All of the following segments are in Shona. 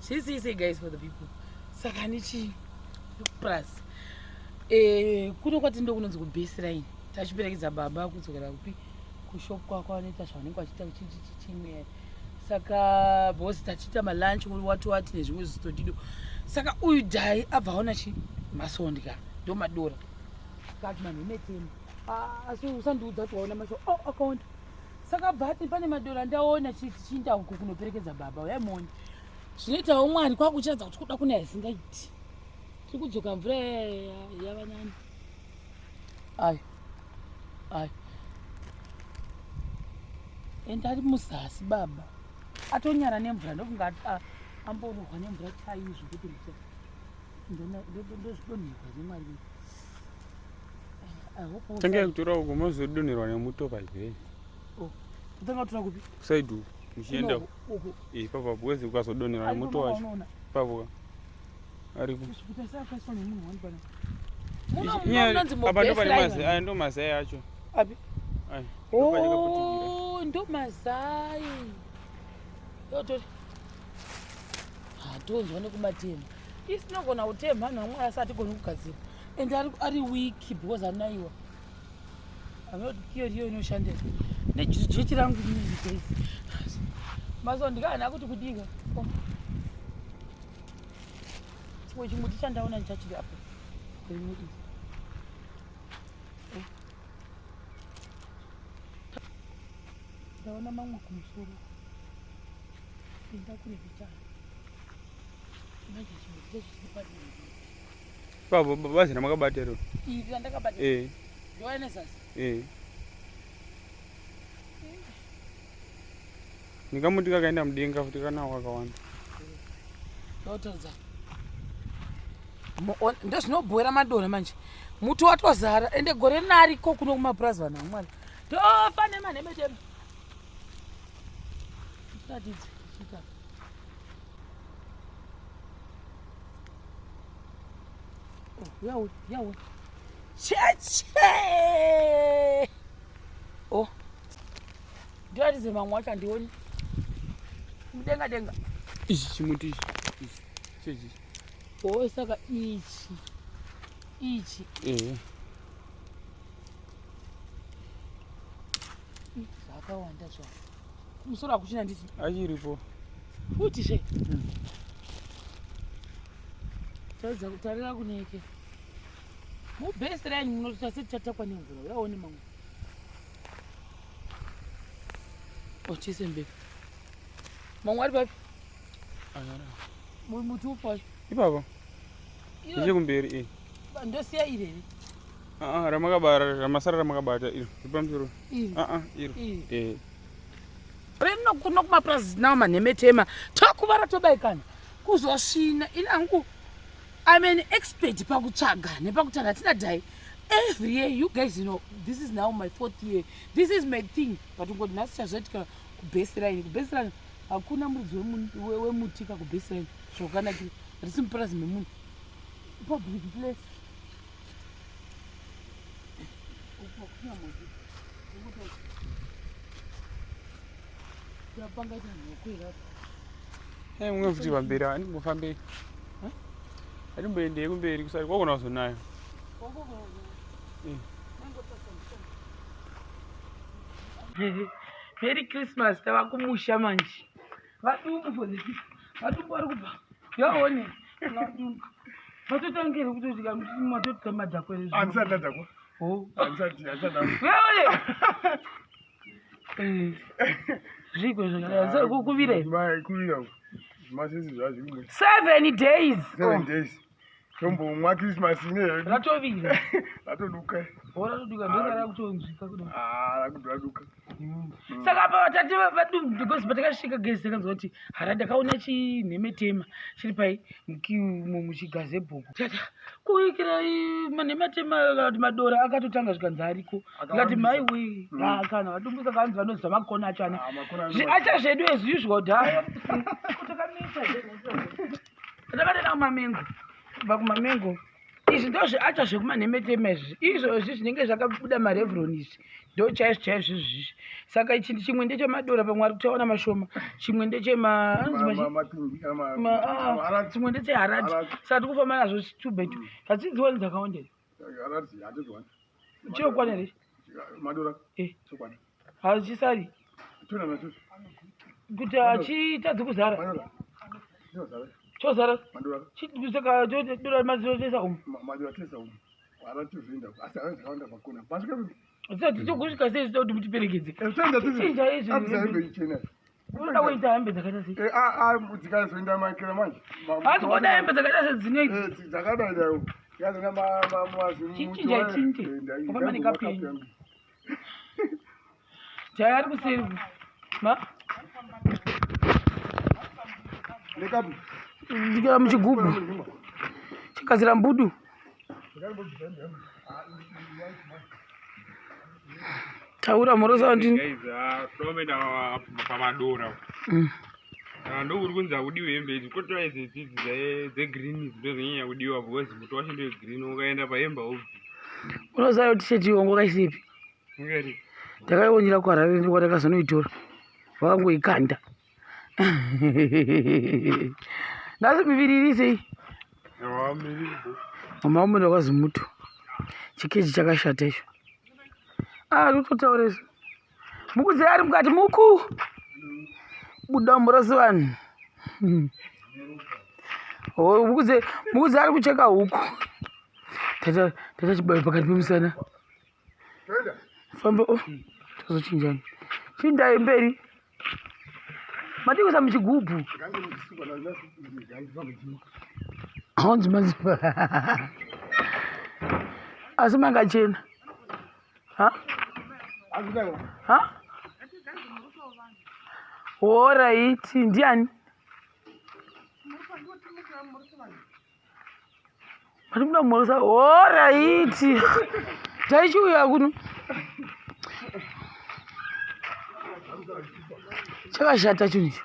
Say guys for the people. Saka nichi plus kuno kwati ndo kunonzi kubaseline tachiperekedza baba kudzokera kupi kushop kwako anoita zvavanenge vachiita chimwe. Saka bosi tachiita malunch wati nezvimwe zvitodido. Saka uyu dhai abva aona masondya ndo madora kati manhemetema asi usandiudza kuti waona masho akaonda. Saka abva ati pane madora ndaona chiinda uko kunoperekedza baba uyamoni zvinoitawo mwari kwakuchiradza kuti kuda kuna isingaiti tiri kudzoka mvura yava nani. Ai ende ari muzasi baba atonyara nemvura ndokunga amborohwa nemvura chaizvo kuti ndozvidonherwa nemwari. Tangai kutora uko mozodonherwa nemutopa here. Kutanga kutora kupi? Kusaidi uko muchienda uko. Papa bwezi ukazodonherwa nemuto wacho. Papa aripo. Apa ndo pane mazai, ndo mazai acho. Abi? Ndo mazai. Yotori. Hatonzwa nekumatema. Isinogona kutemha namwe asati gona kugadzira. Ende ari weak because anaiwa. Anoti kiyo ndiyo inoshandira. Nejechi rangu nini guys. Maso ndikana kuti kudika. Chimwe chimuti chandaona ndichachiri apo. Kwemuti. Ndaona mamwe kumusoro. Pinda kune picha. Manje chimuti chiripadini. Papa bazi ramakabatero. Iri ndakabatero. Ndoene sasa. Nikamuti kakaenda mudenga futi kana wakawanda. Ndotodza. Ndozvinobhuira madona manje. Muti watozara ende gore nariko kuno kumapurazi na mwari. Ndofane manhemetema. Tatidze chika. Yawe. Cheche. Ndiratidze mamwe wacho andioni. Mudenga. Ichi chimuti ichi. Chechi. Saka ichi. Zvakawanda zva. Kumusoro akuchina ndisi. Achiripo. Futi she. Taza kutarira kuneke. Mubaseline munotsa setatakwa nemvura. Yaone mamwe. Ochisembe. Mamwe ari papi? Muti upa. Ipapa. Ichi kumberi Ndosiya iri. Ramakabara ramasara ramakabata iri. Pamusoro. Iri. Rino kuno kumapurazi nawo manhemetema. Takuvara tobaikana. Kuzosvina inangu. I'm an expert pakutsvaga nepakutaga tina dai. Every year you guys this is now my 4th year. This is my thing. But ngoti nhasi chazoitika kubaseline. Kubaseline hakuna mudzi wemutika kubaseline. Zvakanakira. Risi mupurazi memunhu. Public place. Mwe futi pamberi andingofambei. Atimboendei kumberi kusari kwakona kuzonayo. Merry Christmas. Tava kumusha manje. Vadumbu for the people. Vadumbu vari kubva. Yaone. Vadumbu. Vatotangere kutotika matotika madhakwere. Ansati dadakwa. Ansati. Yaone. Zviko zvakadai. Kuvira. Kuvira. Masisi zvazvimwe. 7 days. 7 days. Tombomwa Christmas ine. Ratovira. Ratoduka. Ratoduka ndorara kutonzwika kudai. Rakuduka. Saka apa vatati vadumbu because patakasvika gezi takanzwa kuti ndakaona chinhemetema chiri pai muchigazebhuku. Tata kuikira manhemetema kuti madora akatotanga zvikanzi ariko. Ngati maiwe kana vadumbu saka vanzi vanozwa makona acho ane. Acha zvedu as usual dhaya. Takamita zvedu. Takatoenda kumamengo. Kubva kumamengo izvi ndozviacha zvekumanemetema izvi izvozvi zvinenge zvakabuda marevron izvi ndo chaizvo chaizvo izvizvi saka chimwe ndechemadora pamwe ari kutaona mashoma chimwe chimwe ndecheharati saka tiri kufamba nazvo tubetu hadzidziwani dzakawanda chinokwana here hachisari kuti hachitadzi kuzara chozara saka dora madzirotesa umu tichogusvika sei zida kuti mutiperekedze chinja izvi unoda kuita hembe dzakaita sei dzikazoenda makera manje hati koda hembe dzakaita sedzinoidzi dzakadaidayo chichinja chinde kufamba nekapenyu jaya ari kuseri ndikira muchigubhu chikazira mbudu taura morosa wandini pamadora ndokuri kunza kudiwa hembe idzi kotora idzi dzegreen ndozonyanya kudiwa because muto wacho ndewegreen ukaenda pahembe ubvi unoziva kuti tisheti iwongo kaisipi ndakaiwonyera kuharare ndikuwa ndakazonoitora vakangoikanda nhasi miviri iri sei mama umenda kwazi muto chikeji chakashata izvo totaura izvo mukudzi ari mukati muku buda murasi vanhu mukudzi ari kucheka huku tata chibayo pakati pemusana famba tozochinjani chindai mberi madikusa muchigubhu haunzi maziva asi mangachena oraiti ndiani matimuda kumorosa oraiti taichiuya kuno chakashata chonicho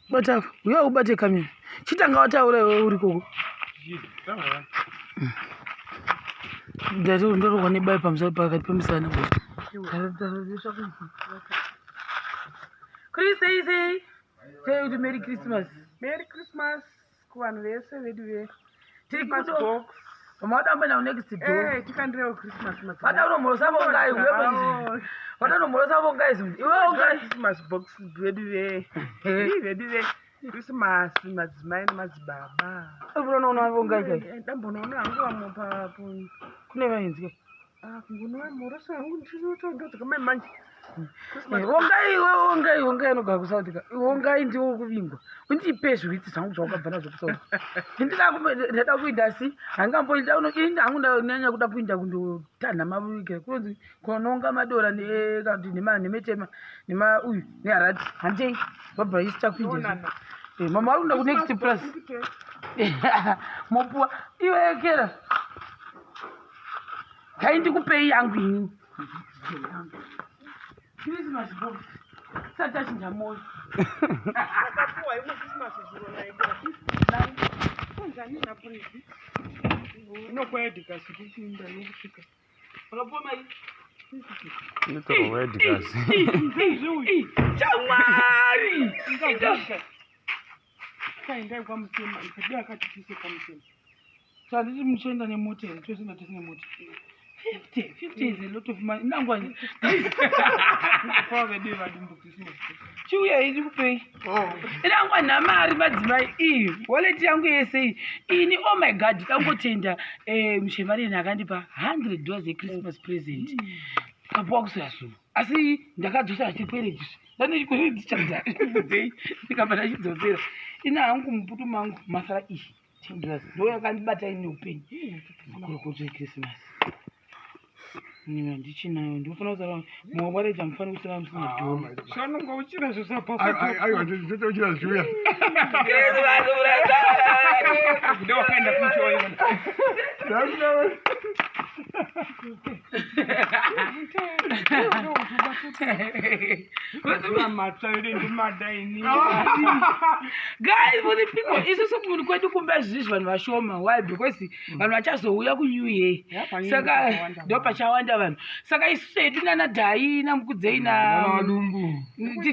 bata uya ubate kamera chitanga wataura iwe uri koko ndorokwa nebai pamusoro pakati pemusana kriseisei kuti merry christmas kuvanhu vese vedu vamaudambena next door tikandirewo christmas vadauromorosa vongai vadauromorosa vongai iwe christmas box vedu vedu Christmas madzimai nemadzibaba unoona vongai kai ndambonoona hangu vamwe papo kune vainzi kungonoa morosa hangu ndinotondodzika mai manje vongai anogara kusautika vongai ndiwo kuvingwa undipe zvivitsi zvangu zvaukabva nazvo kusauta ndida kuinda si hangamboinda hangu ndanyanya kuda kuinda kundotanha mavike kunzi kunonga madora nemetema uyu neharati handei babha isita kuinda mama ari kuda kunext plus mopuwa iwe ekera kai ndikupei yangu ini Christmas box. Sata chinja moyo. akapuwa imwe christmas zviro naibira konzani na prizi inokwaedhikasi kuchinda nokusvika Wakapuwa mai. nditoweddikasi Chamwari. kaendai kwamutema ikadiwa akatitise kwamutema Sanditi muchenda nemota here, tosenda tisine mota. 50 is a lot of money. Nangwani. kwavedi vadimbo christmas Chiuya iri kupei. Nangwani namari madzimai iyi. Wallet yangu yese iyi. Ini oh my god, kangotenda muchemareni akandipa $100 yeChristmas present. Kapuwa kusasu. Asi ndakadzosa chikwereti. Ndane chikwereti chadzai. Ndikabata chidzosera. Ina hangu muputu mangu masara iyi. $10. Ndo yakandibata ine upenyu. Kurokodzo yeChristmas. Ndichinayo ndinofanira kuzara muwabareta mufanira kusara musina dhoo. shanonga uchira aiwa ndinotochira zviuya Christmas brother. ndowakaenda kuchoiona Guys, for the people, isusu munhu kwedu kumba zvizvi vanhu vashoma. Why? Because vanhu vachazouya kuNew Year. Saka ndo pachawanda vanhu. Saka isusu hedu nana Dhai naMukudzei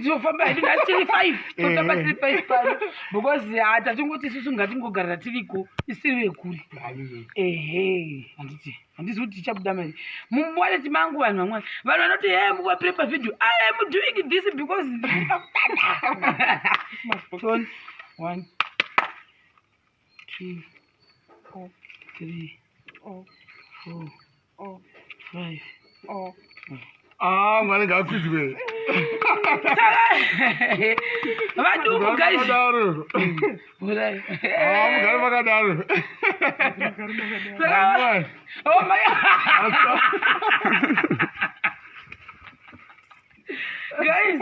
tinofamba hedu nasiri 5. Totamba tiri 5 pano. Because tatingoti isusu ngatingogarira tiriko isiri vekuri. Ehe, handiti kuti tichabuda mari. Mumwaleti mangu vanhu vamwe. Vanhu vanoti hey mukaprepare video. I am doing this because John 1 2 3 4 5 Mwana ngakwizwe. Vadumu guys. Mugari makadaro. Oh my God. Guys,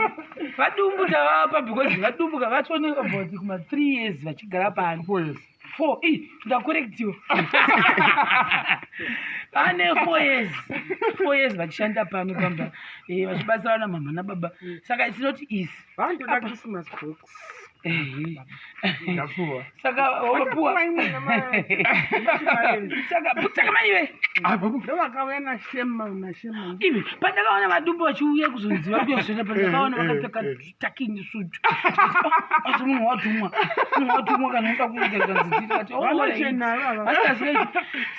vadumbu tavapa because vadumbu kavatone about kuma 3 years vachigara pano. 4 years. 4 ndakorektiwa. Ane 4 years. 4 years vachishanda pano pamba. Vachibatsirana mama nababa. Saka it's not easy. Vantu da Christmas books. Saka wapuwa. Saka putaka maiwe. Ndo vakawena shema unashema. Ibi pandakaona vadumbu vachiuya kuzonziva kuyosvena pandakaona vakapfeka takini sutu. Asi munhu watumwa. Munhu watumwa kana unoda kuita kanzidira kati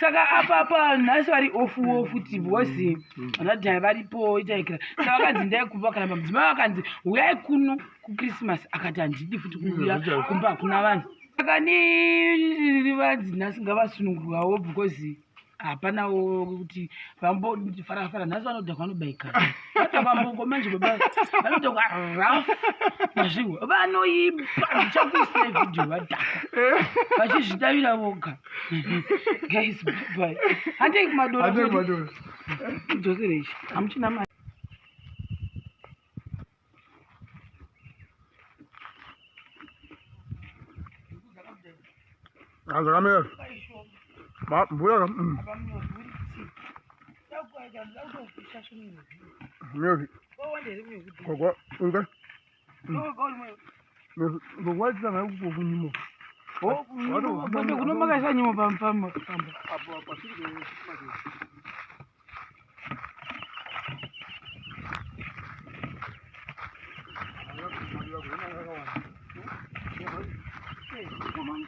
saka apa nhasi vari ofu because vanadhaya varipo itaikira. Saka vakanzi ndaikupa kana mudzimai vakanzi uyai kuno kuChristmas akati handidi futi kuuya kumba hakuna vanhu. Saka ni vanzi nhasi ngavasunungukawo because hapanawo kuti vamboti farafara nhasi vanodhakwa vanobaika vambongo manje baba vanodhakwa raf mazviwa vanoipa ndichakuisira vhidhiyo vadhakwa vachizvidavira voga. Guys, bye. Handei kumadoro dzosereishi hamuchina mari. Azakamera. Mvura Music. Kwa uka. Ngokwathi sana ukukunyimo. Kodwa kunomakaisa nyimo pamba. Come on,